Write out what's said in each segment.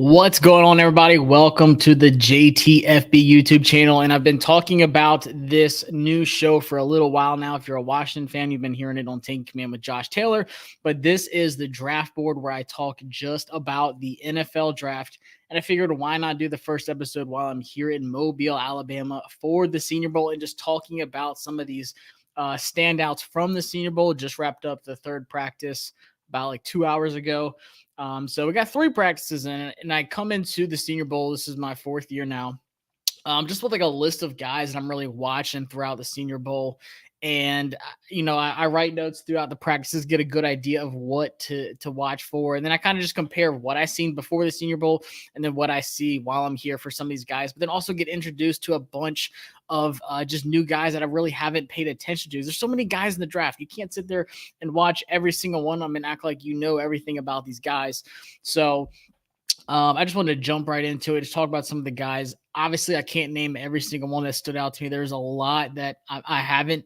What's going on, everybody? Welcome to the JTFB YouTube channel. And I've been talking about this new show for a little while now. If you're a Washington fan, you've been hearing it on Taking Command with Josh Taylor. But this is the draft board where I talk just about the NFL draft. And I figured, why not do the first episode while I'm here in Mobile, Alabama for the Senior Bowl and just talking about some of these standouts from the Senior Bowl. Just wrapped up the third practice about like 2 hours ago. So we got 3 practices in it, and I come into the Senior Bowl. This is my 4th year now. Just with like a list of guys that I'm really watching throughout the Senior Bowl. And, I write notes throughout the practices, get a good idea of what to watch for. And then I kind of just compare what I seen before the Senior Bowl and then what I see while I'm here for some of these guys, but then also get introduced to a bunch of just new guys that I really haven't paid attention to. There's so many guys in the draft. You can't sit there and watch every single one of them and act like you know everything about these guys. So I just wanted to jump right into it, just talk about some of the guys. Obviously, I can't name every single one that stood out to me. There's a lot that I haven't,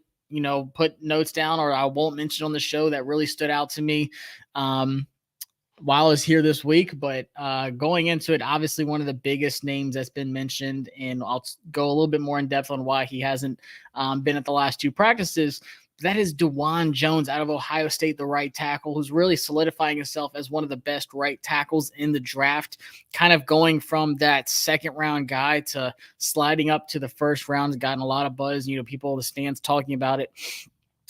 put notes down or I won't mention on the show that really stood out to me while I was here this week. But going into it, obviously one of the biggest names that's been mentioned, and I'll go a little bit more in depth on why he hasn't been at the last 2 practices. That is Dawand Jones out of Ohio State, the right tackle, who's really solidifying himself as one of the best right tackles in the draft, kind of going from that second-round guy to sliding up to the first round. Gotten a lot of buzz, people in the stands talking about it.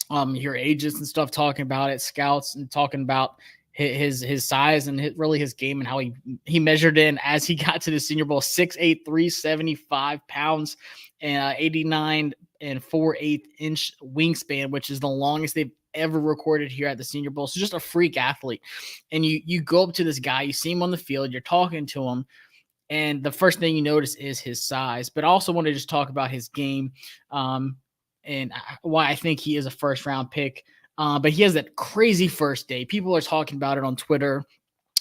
You hear agents and stuff talking about it, scouts, and talking about his size and really his game and how he measured in as he got to the Senior Bowl. 6'8", 375 pounds, and 89 and 4/8 inch wingspan, which is the longest they've ever recorded here at the Senior Bowl. So just a freak athlete. And you go up to this guy, you see him on the field, you're talking to him, and the first thing you notice is his size. But I also want to just talk about his game and why I think he is a first-round pick. But he has that crazy first day. People are talking about it on Twitter.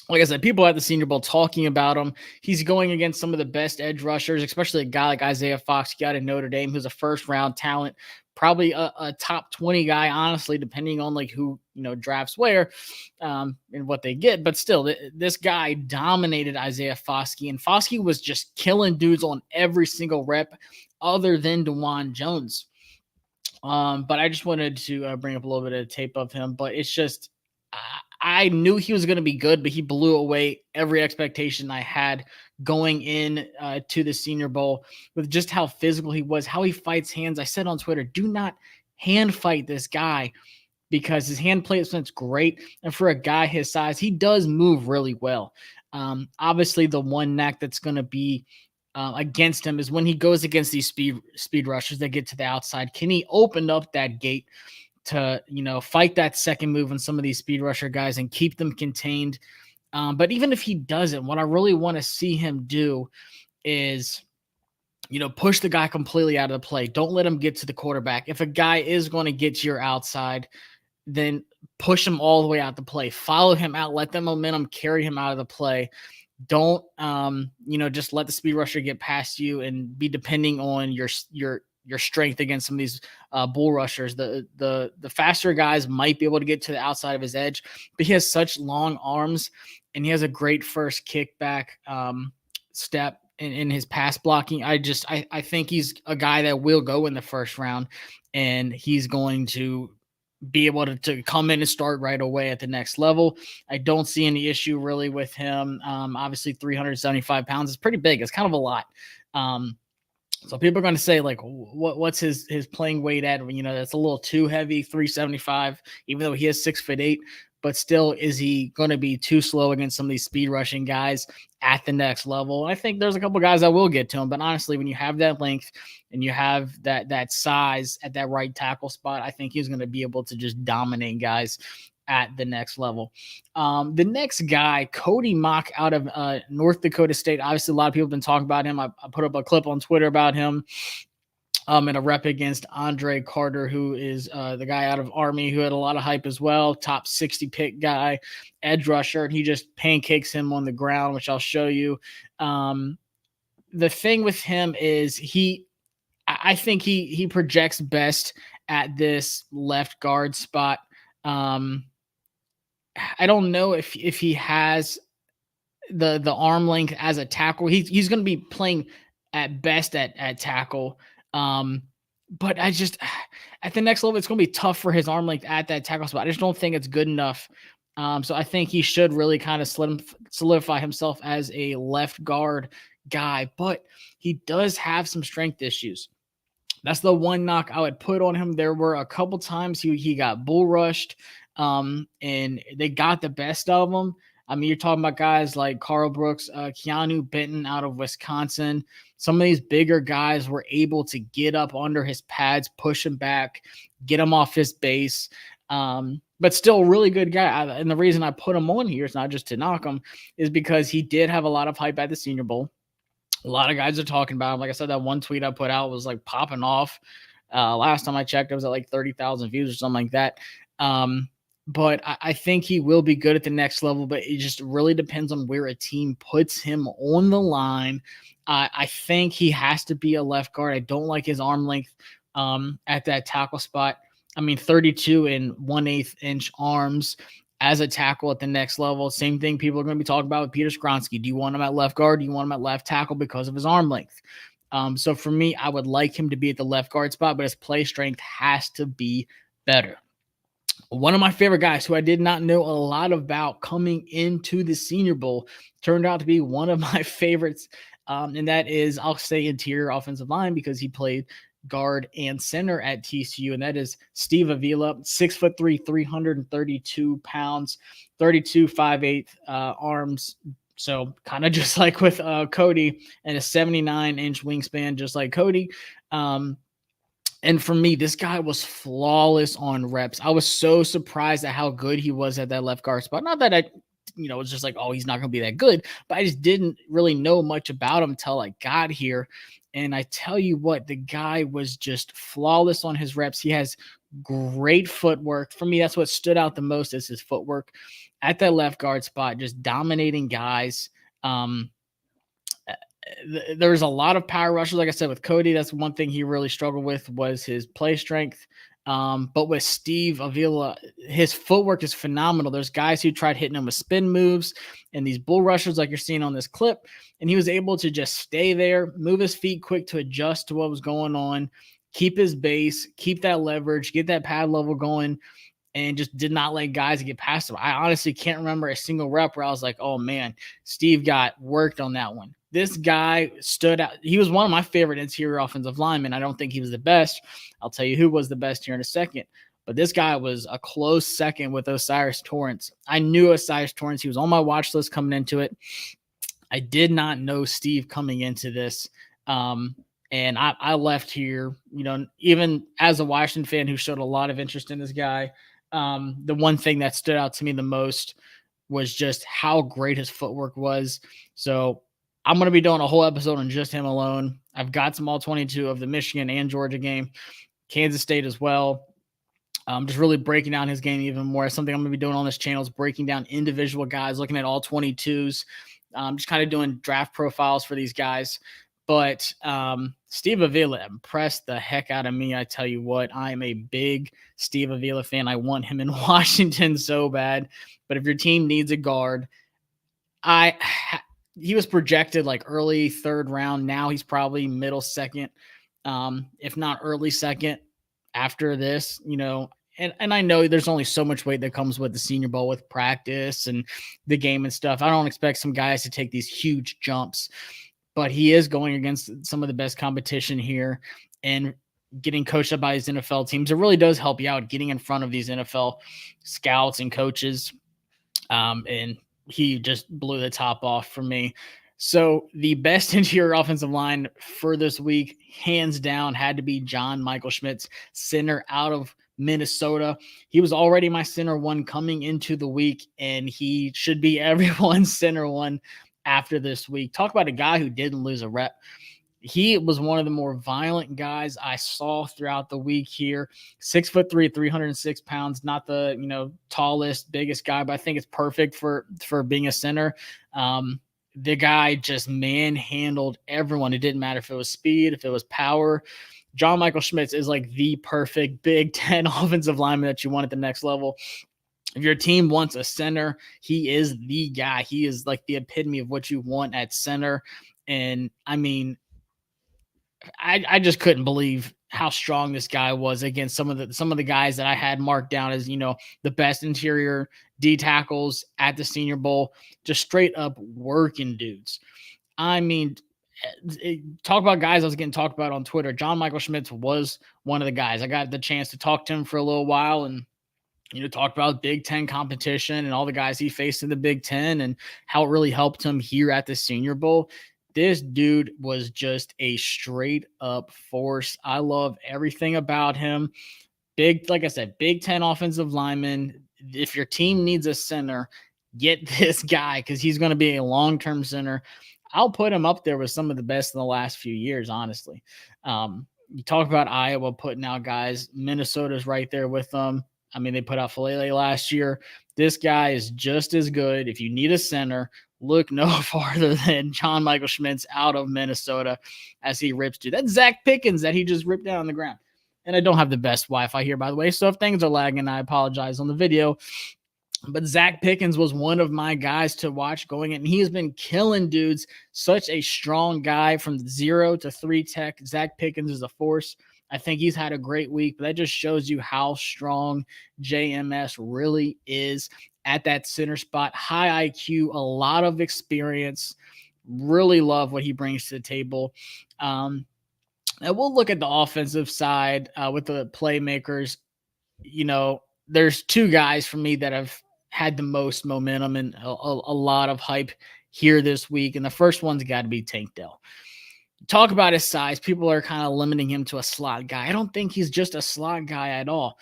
Like I said, people at the Senior Bowl talking about him. He's going against some of the best edge rushers, especially a guy like Isaiah Foskey out of Notre Dame, who's a first-round talent, probably a top 20 guy, honestly, depending on like who drafts where and what they get. But still, this guy dominated Isaiah Foskey, and Foskey was just killing dudes on every single rep, other than Dawand Jones. But I just wanted to bring up a little bit of tape of him. But it's just, I knew he was going to be good, but he blew away every expectation I had going in to the Senior Bowl with just how physical he was, how he fights hands. I said on Twitter, do not hand fight this guy because his hand placement's great. And for a guy his size, he does move really well. Obviously, the one knack that's going to be against him is when he goes against these speed rushers that get to the outside. Can he open up that gate to fight that second move on some of these speed rusher guys and keep them contained? But even if he doesn't, what I really want to see him do is push the guy completely out of the play. Don't let him get to the quarterback. If a guy is going to get to your outside, then push him all the way out the play. Follow him out. Let the momentum carry him out of the play. Don't just let the speed rusher get past you and be depending on your strength against some of these bull rushers. The faster guys might be able to get to the outside of his edge, but he has such long arms and he has a great first kickback step in his pass blocking. I think he's a guy that will go in the first round, and he's going to be able to come in and start right away at the next level. I don't see any issue really with him. Obviously 375 pounds is pretty big. It's kind of a lot. So people are going to say, like, what's his playing weight at? That's a little too heavy, 375, even though he is 6'8", but still, is he going to be too slow against some of these speed rushing guys at the next level? I think there's a couple guys that will get to him, but honestly, when you have that length and you have that size at that right tackle spot, I think he's going to be able to just dominate guys at the next level. The next guy, Cody Mock out of North Dakota State. Obviously, a lot of people have been talking about him. I put up a clip on Twitter about him in a rep against Andre Carter, who is the guy out of Army who had a lot of hype as well. Top 60 pick guy, edge rusher, and he just pancakes him on the ground, which I'll show you. The thing with him is I think he projects best at this left guard spot. I don't know if he has the arm length as a tackle. He's going to be playing at best at tackle. But I just at the next level, it's going to be tough for his arm length at that tackle spot. I just don't think it's good enough. So I think he should really kind of solidify himself as a left guard guy, but he does have some strength issues. That's the one knock I would put on him. There were a couple times he got bull rushed, and they got the best of him. I mean, you're talking about guys like Carl Brooks, Keanu Benton out of Wisconsin. Some of these bigger guys were able to get up under his pads, push him back, get him off his base. But still a really good guy. And the reason I put him on here is not just to knock him, is because he did have a lot of hype at the Senior Bowl. A lot of guys are talking about him. Like I said, that one tweet I put out was like popping off. Last time I checked, it was at like 30,000 views or something like that. But I think he will be good at the next level, but it just really depends on where a team puts him on the line. I think he has to be a left guard. I don't like his arm length at that tackle spot. I mean, 32 and 1/8 inch arms as a tackle at the next level. Same thing people are going to be talking about with Peter Skronsky. Do you want him at left guard? Do you want him at left tackle because of his arm length? So for me, I would like him to be at the left guard spot, but his play strength has to be better. One of my favorite guys who I did not know a lot about coming into the Senior Bowl turned out to be one of my favorites. And that is, I'll say interior offensive line because he played guard and center at TCU, and that is Steve Avila, 6'3", 332 pounds, 32 5/8 arms. So kind of just like with Cody, and a 79-inch wingspan, just like Cody. And for me, this guy was flawless on reps. I was so surprised at how good he was at that left guard spot. Not that I, it's just like, oh, he's not going to be that good, but I just didn't really know much about him until I got here. And I tell you what, the guy was just flawless on his reps. He has great footwork. For me, that's what stood out the most, is his footwork at that left guard spot, just dominating guys. There's a lot of power rushers. Like I said, with Cody, that's one thing he really struggled with, was his play strength. But with Steve Avila, his footwork is phenomenal. There's guys who tried hitting him with spin moves and these bull rushers like you're seeing on this clip, and he was able to just stay there, move his feet quick to adjust to what was going on, keep his base, keep that leverage, get that pad level going, and just did not let guys get past him. I honestly can't remember a single rep where I was like, oh man, Steve got worked on that one. This guy stood out. He was one of my favorite interior offensive linemen. I don't think he was the best. I'll tell you who was the best here in a second. But this guy was a close second with Osiris Torrance. I knew Osiris Torrance. He was on my watch list coming into it. I did not know Steve coming into this. And I left here, even as a Washington fan who showed a lot of interest in this guy, the one thing that stood out to me the most was just how great his footwork was. So I'm going to be doing a whole episode on just him alone. I've got some all 22 of the Michigan and Georgia game, Kansas State as well. Just really breaking down his game even more. Something I'm going to be doing on this channel is breaking down individual guys, looking at all 22s, just kind of doing draft profiles for these guys. But Steve Avila impressed the heck out of me. I tell you what, I'm a big Steve Avila fan. I want him in Washington so bad. But if your team needs a guard, he was projected like early third round. Now he's probably middle second, if not early second after this, and I know there's only so much weight that comes with the Senior Bowl with practice and the game and stuff. I don't expect some guys to take these huge jumps, but he is going against some of the best competition here and getting coached up by his NFL teams. It really does help you out getting in front of these NFL scouts and coaches. And he just blew the top off for me. So the best interior offensive line for this week, hands down, had to be John Michael Schmitz, center out of Minnesota. He was already my center one coming into the week, and he should be everyone's center one after this week. Talk about a guy who didn't lose a rep. He was one of the more violent guys I saw throughout the week here. 6'3", 306 pounds, not the, tallest, biggest guy, but I think it's perfect for being a center. The guy just manhandled everyone. It didn't matter if it was speed, if it was power. John Michael Schmitz is like the perfect Big Ten offensive lineman that you want at the next level. If your team wants a center, he is the guy. He is like the epitome of what you want at center. And I mean, I just couldn't believe how strong this guy was against some of the guys that I had marked down as, the best interior D tackles at the Senior Bowl, just straight up working dudes. I mean, talk about guys I was getting talked about on Twitter. John Michael Schmitz was one of the guys. I got the chance to talk to him for a little while and talked about Big Ten competition and all the guys he faced in the Big Ten and how it really helped him here at the Senior Bowl. This dude was just a straight up force. I love everything about him. Big, like I said, Big Ten offensive lineman. If your team needs a center, get this guy because he's going to be a long-term center. I'll put him up there with some of the best in the last few years, honestly. You talk about Iowa putting out guys. Minnesota's right there with them. I mean, they put out Falele last year. This guy is just as good. If you need a center, look no farther than John Michael Schmitz out of Minnesota as he rips dude. That's Zach Pickens that he just ripped down on the ground. And I don't have the best Wi-Fi here, by the way. So if things are lagging, I apologize on the video. But Zach Pickens was one of my guys to watch going in. And he has been killing dudes. Such a strong guy from 0 to 3 tech. Zach Pickens is a force. I think he's had a great week, but that just shows you how strong JMS really is at that center spot. High IQ, a lot of experience. Really love what he brings to the table. And we'll look at the offensive side with the playmakers. There's 2 guys for me that have had the most momentum and a lot of hype here this week. And the first one's got to be Tank Dell. Talk about his size. People are kind of limiting him to a slot guy. I don't think he's just a slot guy at all.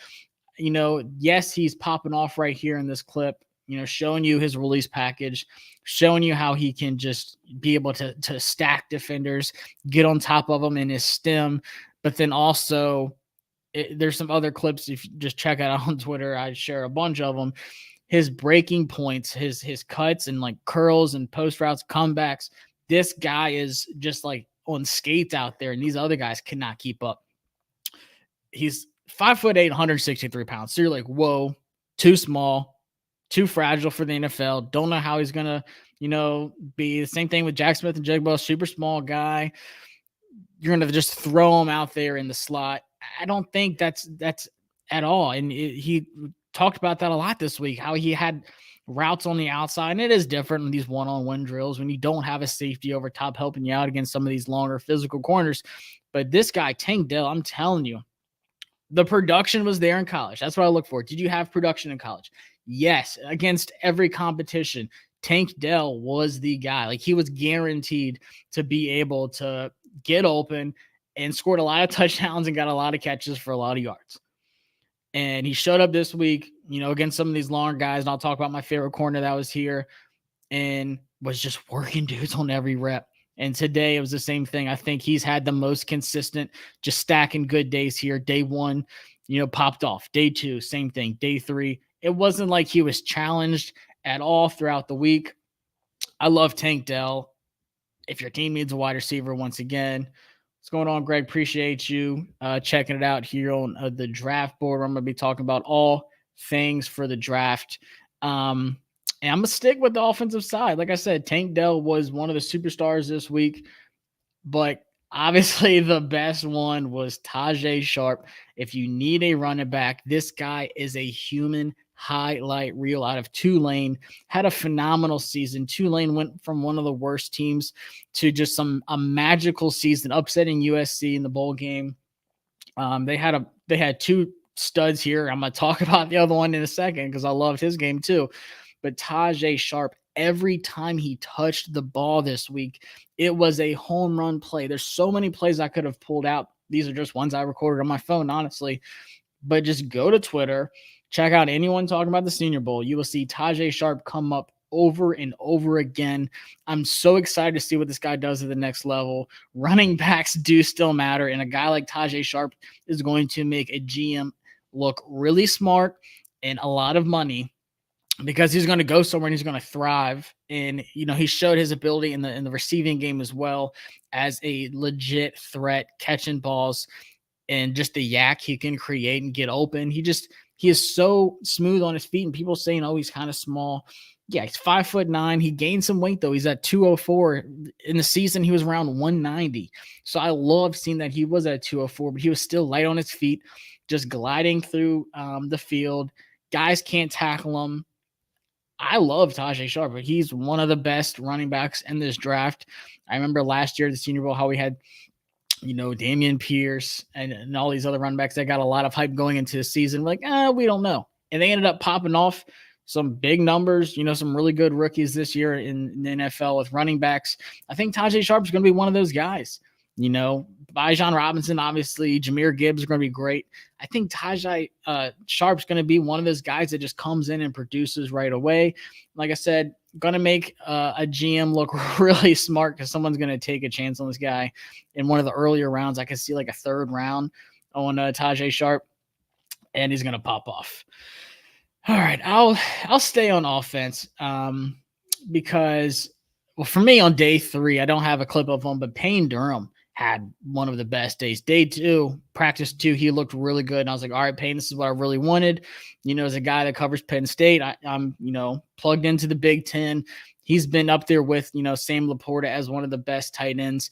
Yes, he's popping off right here in this clip, showing you his release package, showing you how he can just be able to stack defenders, get on top of them in his stem. But then also there's some other clips. If you just check it out on Twitter, I share a bunch of them. His breaking points, his cuts and like curls and post routes, comebacks. This guy is just like on skates out there, and these other guys cannot keep up. He's 5'8", 163 pounds. So you're like, whoa, too small, too fragile for the NFL. Don't know how he's gonna, be. The same thing with Jack Smith and Jigba, super small guy. You're gonna just throw him out there in the slot. I don't think that's at all. And he talked about that a lot this week, how he had routes on the outside. And it is different in these one-on-one drills when you don't have a safety over top helping you out against some of these longer physical corners. But this guy, Tank Dell, I'm telling you, the production was there in college. That's what I look for. Did you have production in college? Yes. Against every competition, Tank Dell was the guy. Like, he was guaranteed to be able to get open and scored a lot of touchdowns and got a lot of catches for a lot of yards. And he showed up this week, against some of these long guys. And I'll talk about my favorite corner that was here and was just working dudes on every rep. And today it was the same thing. I think he's had the most consistent, just stacking good days here. Day 1, popped off. Day 2, same thing. Day 3, it wasn't like he was challenged at all throughout the week. I love Tank Dell. If your team needs a wide receiver, once again, what's going on, Greg? Appreciate you checking it out here on the draft board. I'm going to be talking about all things for the draft. And I'm going to stick with the offensive side. Like I said, Tank Dell was one of the superstars this week, but obviously the best one was Tajay Sharp. If you need a running back, this guy is a human highlight reel out of Tulane. Had a phenomenal season. Tulane went from one of the worst teams to just a magical season, upsetting USC in the bowl game. They had 2 studs here. I'm going to talk about the other one in a second because I loved his game too. But Tajay Sharp, every time he touched the ball this week, it was a home run play. There's so many plays I could have pulled out. These are just ones I recorded on my phone, honestly. But just go to Twitter, check out anyone talking about the Senior Bowl. You will see Tajay Sharp come up over and over again. I'm so excited to see what this guy does at the next level. Running backs do still matter, and a guy like Tajay Sharp is going to make a GM look really smart and a lot of money because he's going to go somewhere and he's going to thrive. And, he showed his ability in the receiving game as well as a legit threat, catching balls and just the yak he can create and get open. He is so smooth on his feet, and people saying, "Oh, he's kind of small." Yeah, he's 5'9". He gained some weight though. He's at 204. In the season, he was around 190. So I love seeing that he was at 204, but he was still light on his feet, just gliding through the field. Guys can't tackle him. I love Tajay Sharp, but he's one of the best running backs in this draft. I remember last year at the Senior Bowl how we had, Damian Pierce and all these other running backs that got a lot of hype going into the season. We're like, we don't know. And they ended up popping off some big numbers, some really good rookies this year in the NFL with running backs. I think Tajay Sharp is going to be one of those guys. Bijan Robinson, obviously, Jahmyr Gibbs are going to be great. I think Tajay Sharp's going to be one of those guys that just comes in and produces right away. Like I said, going to make a GM look really smart because someone's going to take a chance on this guy in one of the earlier rounds. I could see like a third round on Tajay Sharp, and he's going to pop off. All right, I'll stay on offense because, well, for me on day 3, I don't have a clip of him, but Payne Durham had one of the best days. Day 2, practice 2, he looked really good. And I was like, all right, Payne, this is what I really wanted. As a guy that covers Penn State, I'm plugged into the Big Ten. He's been up there with, Sam Laporta as one of the best tight ends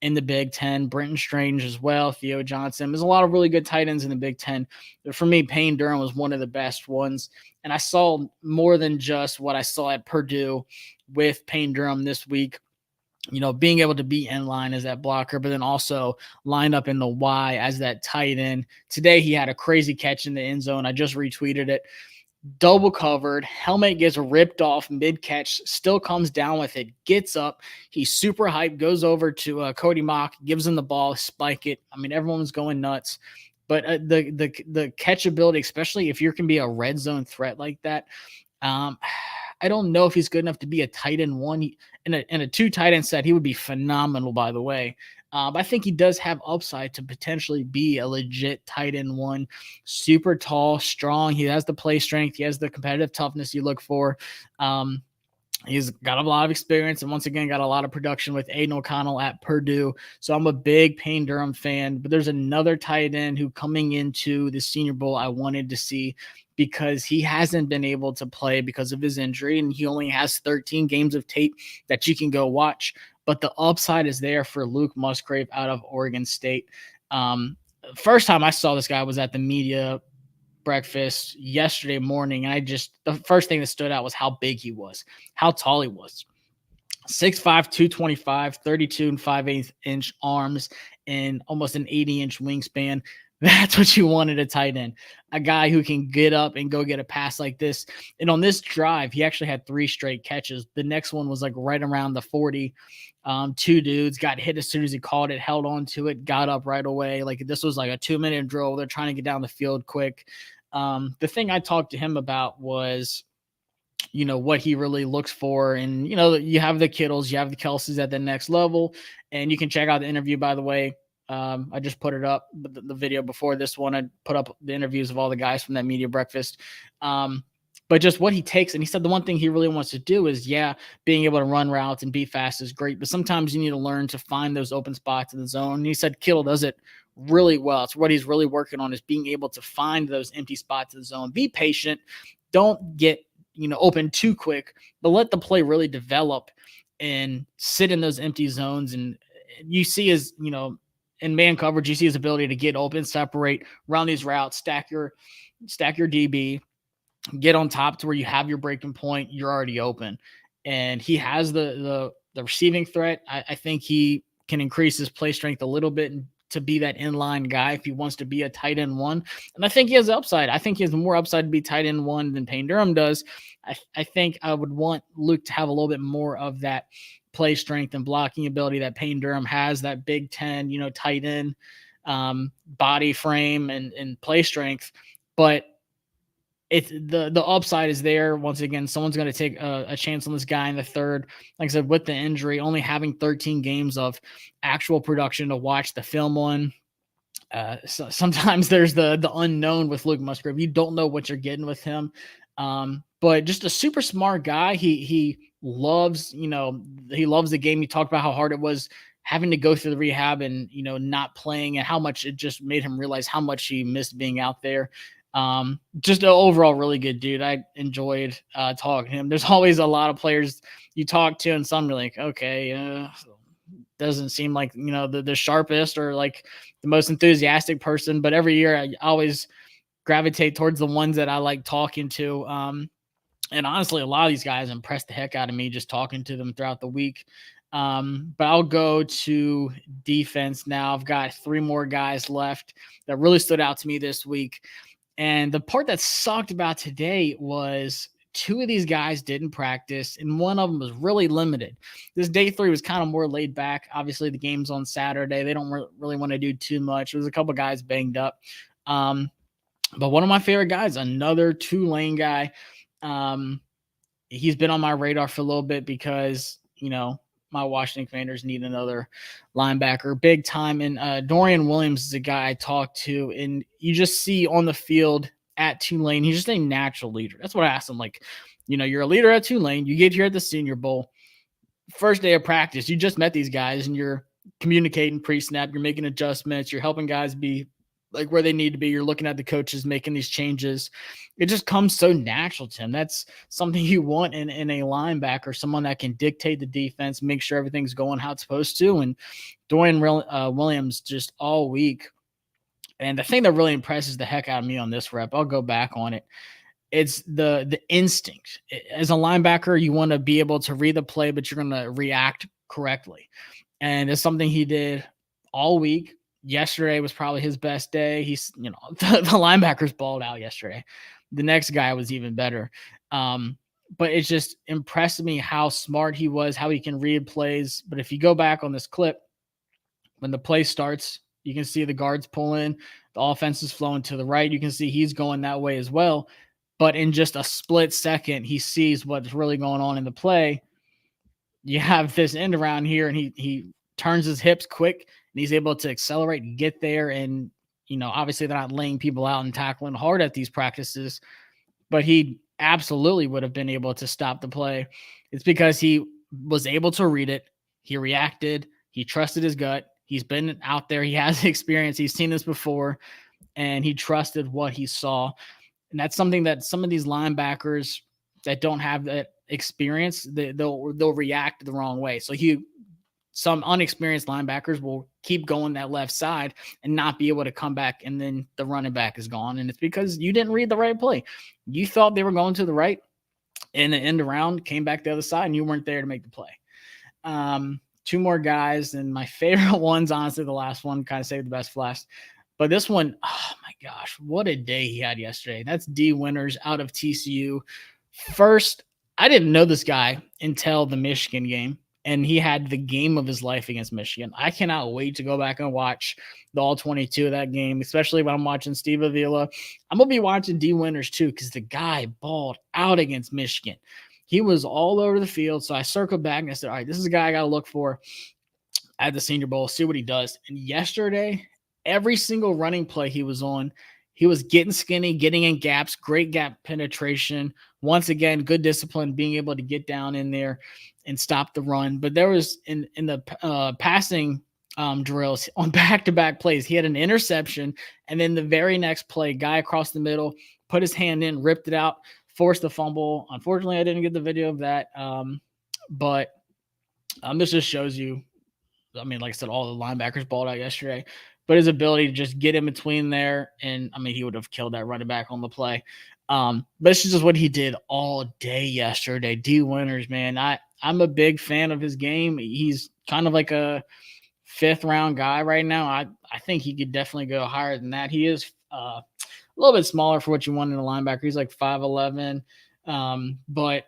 in the Big Ten. Brenton Strange as well, Theo Johnson. There's a lot of really good tight ends in the Big Ten. But for me, Payne Durham was one of the best ones. And I saw more than just what I saw at Purdue with Payne Durham this week. Being able to be in line as that blocker, but then also line up in the Y as that tight end. Today, he had a crazy catch in the end zone. I just retweeted it. Double covered, helmet gets ripped off mid catch, still comes down with it, gets up. He's super hyped, goes over to Cody Mock, gives him the ball, spike it. I mean, everyone's going nuts. But the catchability, especially if you can be a red zone threat like that, I don't know if he's good enough to be a tight end 1. In a 2 tight end set, he would be phenomenal, by the way. I think he does have upside to potentially be a legit tight end 1. Super tall, strong. He has the play strength. He has the competitive toughness you look for. He's got a lot of experience and once again got a lot of production with Aiden O'Connell at Purdue. So I'm a big Payne Durham fan, but there's another tight end who coming into the Senior Bowl I wanted to see because he hasn't been able to play because of his injury and he only has 13 games of tape that you can go watch. But the upside is there for Luke Musgrave out of Oregon State. First time I saw this guy was at the media breakfast yesterday morning. And the first thing that stood out was how big he was, how tall he was. 6'5", 225, 32 and 5/8 inch arms, and almost an 80-inch wingspan. That's what you wanted a tight end, a guy who can get up and go get a pass like this. And on this drive, he actually had 3 straight catches. The next one was like right around the 40. 2 dudes got hit as soon as he caught it, held on to it, got up right away. Like this was like a 2-minute drill. They're trying to get down the field quick. The thing I talked to him about was, what he really looks for. And, you have the Kittles, you have the Kelseys at the next level. And you can check out the interview, by the way. I just put it up, the video before this one. I put up the interviews of all the guys from that media breakfast. But just what he takes. And he said the one thing he really wants to do is, being able to run routes and be fast is great. But sometimes you need to learn to find those open spots in the zone. And he said Kittle does it really well. It's what he's really working on is being able to find those empty spots in the zone. Be patient. Don't get, open too quick, but let the play really develop and sit in those empty zones. And you see his, in man coverage, you see his ability to get open, separate, run these routes, stack your DB, get on top to where you have your breaking point, you're already open. And he has the receiving threat. I think he can increase his play strength a little bit and to be that inline guy if he wants to be a tight end 1. And I think he has upside. I think he has more upside to be tight end 1 than Payne Durham does. I think I would want Luke to have a little bit more of that play strength and blocking ability that Payne Durham has, that Big Ten, tight end body frame and play strength. But it's the upside is there. Once again, someone's going to take a chance on this guy in the third. Like I said, with the injury, only having 13 games of actual production to watch the film on. So sometimes there's the unknown with Luke Musgrave. You don't know what you're getting with him. But just a super smart guy. He loves, he loves the game. He talked about how hard it was having to go through the rehab and, not playing and how much it just made him realize how much he missed being out there. Just an overall really good dude. I enjoyed talking to him. There's always a lot of players you talk to, and some you're like, okay, doesn't seem like the sharpest or like the most enthusiastic person. But every year I always gravitate towards the ones that I like talking to. And honestly, a lot of these guys impressed the heck out of me just talking to them throughout the week. But I'll go to defense now. I've got three more guys left that really stood out to me this week. And the part that sucked about today was two of these guys didn't practice, and one of them was really limited. This day three was kind of more laid back. Obviously, the game's on Saturday. They don't really want to do too much. There was a couple guys banged up. But one of my favorite guys, another Tulane guy, he's been on my radar for a little bit because, my Washington Commanders need another linebacker big time. And Dorian Williams is a guy I talked to, and you just see on the field at Tulane, he's just a natural leader. That's what I asked him. Like, you're a leader at Tulane. You get here at the Senior Bowl. First day of practice, you just met these guys and you're communicating pre-snap. You're making adjustments. You're helping guys be like where they need to be. You're looking at the coaches making these changes. It just comes so natural to him. That's something you want in a linebacker, someone that can dictate the defense, make sure everything's going how it's supposed to. And Dorian Williams just all week. And the thing that really impresses the heck out of me on this rep, I'll go back on it. It's the instinct. As a linebacker, you want to be able to read the play, but you're going to react correctly. And it's something he did all week. Yesterday was probably his best day. He's, the linebackers balled out yesterday. The next guy was even better. But it just impressed me how smart he was, how he can read plays. But if you go back on this clip, when the play starts, you can see the guards pull in, the offense is flowing to the right. You can see he's going that way as well. But in just a split second, he sees what's really going on in the play. You have this end around here, and he turns his hips quick, and he's able to accelerate and get there. And, obviously they're not laying people out and tackling hard at these practices, but he absolutely would have been able to stop the play. It's because he was able to read it. He reacted. He trusted his gut. He's been out there. He has experience. He's seen this before, and he trusted what he saw. And that's something that some of these linebackers that don't have that experience, they'll react the wrong way. So some unexperienced linebackers will keep going that left side and not be able to come back, and then the running back is gone. And it's because you didn't read the right play. You thought they were going to the right, and the end around came back the other side, and you weren't there to make the play. Two more guys, and my favorite one's honestly the last one, kind of saved the best for last. But this one, oh my gosh, what a day he had yesterday. That's D Winters out of TCU. First, I didn't know this guy until the Michigan game, and he had the game of his life against Michigan. I cannot wait to go back and watch the all 22 of that game, especially when I'm watching Steve Avila. I'm going to be watching D Winters too, because the guy balled out against Michigan. He was all over the field. So I circled back and I said, all right, this is a guy I got to look for at the Senior Bowl, see what he does. And yesterday, every single running play he was on, he was getting skinny, getting in gaps, great gap penetration. Once again, good discipline, being able to get down in there and stop the run. But there was in the passing drills on back-to-back plays, he had an interception, and then the very next play, guy across the middle, put his hand in, ripped it out, forced the fumble. Unfortunately, I didn't get the video of that. But this just shows you, I mean, like I said, all the linebackers balled out yesterday, but his ability to just get in between there, and I mean, he would have killed that running back on the play. But it's just what he did all day yesterday. D Winters, man, I'm a big fan of his game. He's kind of like a 5th round guy right now. I think he could definitely go higher than that. He is a little bit smaller for what you want in a linebacker. He's like 5'11". But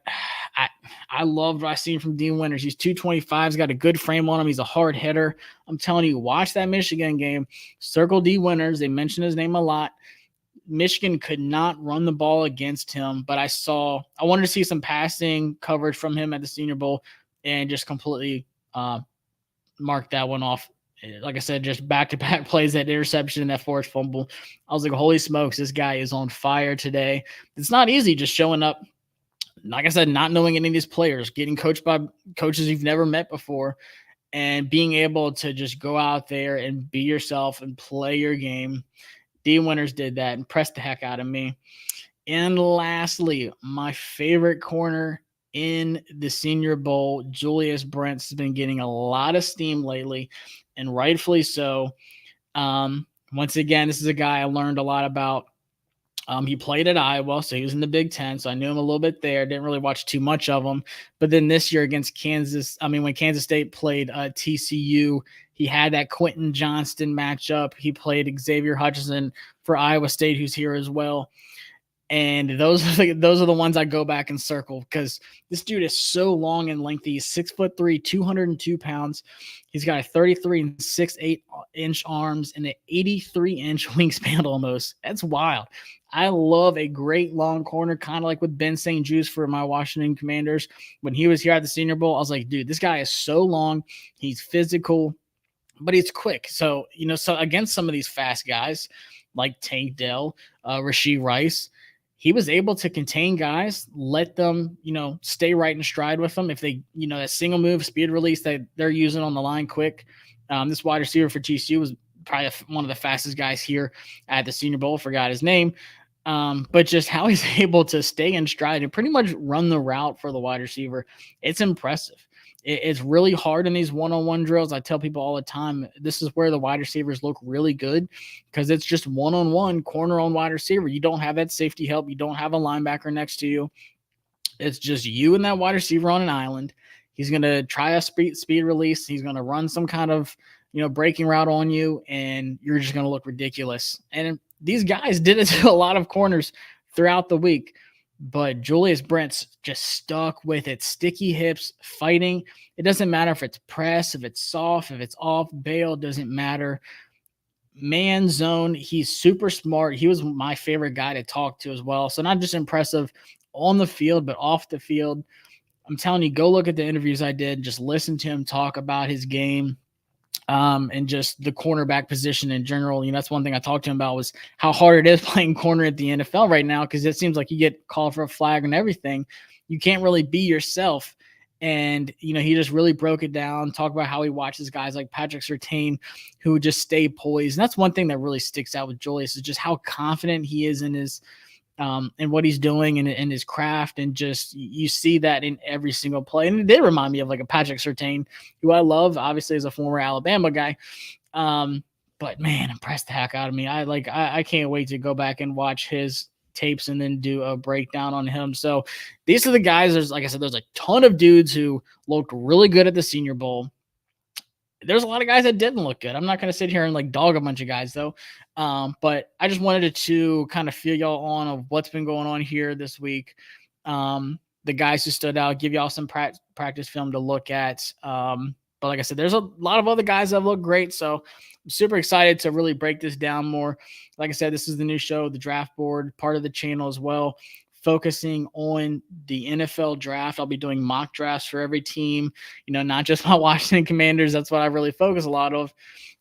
I loved what I seen from D Winters. He's 225. He's got a good frame on him. He's a hard hitter. I'm telling you, watch that Michigan game. Circle D Winters. They mention his name a lot. Michigan could not run the ball against him, but I wanted to see some passing coverage from him at the Senior Bowl, and just completely marked that one off. Like I said, just back-to-back plays, that interception and that forced fumble. I was like, holy smokes, this guy is on fire today. It's not easy just showing up, like I said, not knowing any of these players, getting coached by coaches you've never met before, and being able to just go out there and be yourself and play your game. D Winters did that, impressed the heck out of me. And lastly, my favorite corner in the Senior Bowl, Julius Brents, has been getting a lot of steam lately, and rightfully so. Once again, this is a guy I learned a lot about. He played at Iowa, so he was in the Big Ten, so I knew him a little bit there. Didn't really watch too much of him, but then this year against when Kansas State played TCU, he had that Quentin Johnston matchup. He played Xavier Hutchinson for Iowa State, who's here as well. And those are the ones I go back and circle because this dude is so long and lengthy. He's 6'3", 202 pounds. He's got a 33 and 6'8" inch arms and an 83-inch wingspan almost. That's wild. I love a great long corner, kind of like with Ben St. Juste for my Washington Commanders. When he was here at the Senior Bowl, I was like, dude, this guy is so long. He's physical, but he's quick. So, so against some of these fast guys like Tank Dell, Rashee Rice, he was able to contain guys, let them, stay right in stride with them. If they, that single move speed release that they're using on the line quick. This wide receiver for TCU was probably one of the fastest guys here at the Senior Bowl. Forgot his name. But just how he's able to stay in stride and pretty much run the route for the wide receiver. It's impressive. It's really hard in these one-on-one drills. I tell people all the time, this is where the wide receivers look really good because it's just one-on-one, corner on wide receiver. You don't have that safety help. You don't have a linebacker next to you. It's just you and that wide receiver on an island. He's going to try a speed release. He's going to run some kind of, breaking route on you, and you're just going to look ridiculous. And these guys did it to a lot of corners throughout the week. But Julius Brents just stuck with it. Sticky hips, fighting. It doesn't matter if it's press, if it's soft, if it's off, bail, doesn't matter. Man zone, he's super smart. He was my favorite guy to talk to as well. So not just impressive on the field, but off the field. I'm telling you, go look at the interviews I did. Just listen to him talk about his game. And just the cornerback position in general. That's one thing I talked to him about was how hard it is playing corner at the NFL right now because it seems like you get called for a flag and everything. You can't really be yourself. And, he just really broke it down, talked about how he watches guys like Patrick Surtain who just stay poised. And that's one thing that really sticks out with Julius is just how confident he is in his and what he's doing and his craft. And just, you see that in every single play. And they remind me of like a Patrick Surtain, who I love, obviously as a former Alabama guy. But man, impressed the heck out of me. I can't wait to go back and watch his tapes and then do a breakdown on him. So these are the guys. There's a ton of dudes who looked really good at the Senior Bowl. There's a lot of guys that didn't look good. I'm not going to sit here and dog a bunch of guys though. But I just wanted to kind of feel y'all on of what's been going on here this week. The guys who stood out, give y'all some practice film to look at. But like I said, there's a lot of other guys that look great. So I'm super excited to really break this down more. Like I said, this is the new show, the draft board, part of the channel as well, focusing on the NFL draft. I'll be doing mock drafts for every team, not just my Washington Commanders. That's what I really focus a lot of.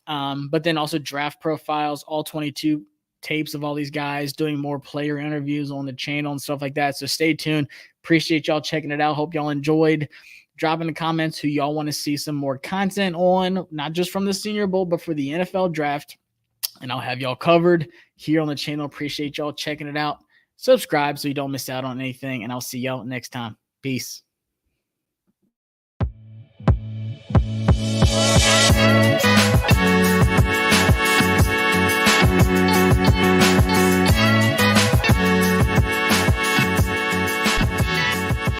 But then also draft profiles, all 22 tapes of all these guys, doing more player interviews on the channel and stuff like that. So stay tuned. Appreciate y'all checking it out. Hope y'all enjoyed. Drop in the comments who y'all want to see some more content on, not just from the Senior Bowl, but for the NFL draft. And I'll have y'all covered here on the channel. Appreciate y'all checking it out. Subscribe so you don't miss out on anything, and I'll see y'all next time. Peace.